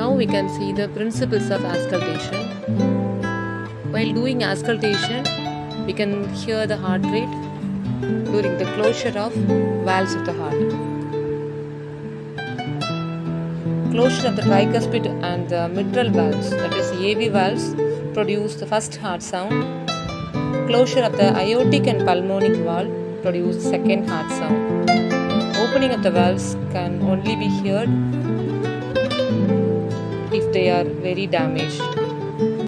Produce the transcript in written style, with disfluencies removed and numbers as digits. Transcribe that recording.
Now we can see the principles of auscultation. While doing auscultation, we can hear the heart rate during the closure of valves of the heart. Closure of the tricuspid and the mitral valves, that is AV valves, produce the first heart sound. Closure of the aortic and pulmonic valve produce second heart sound. Opening of the valves can only be heard if they are very damaged.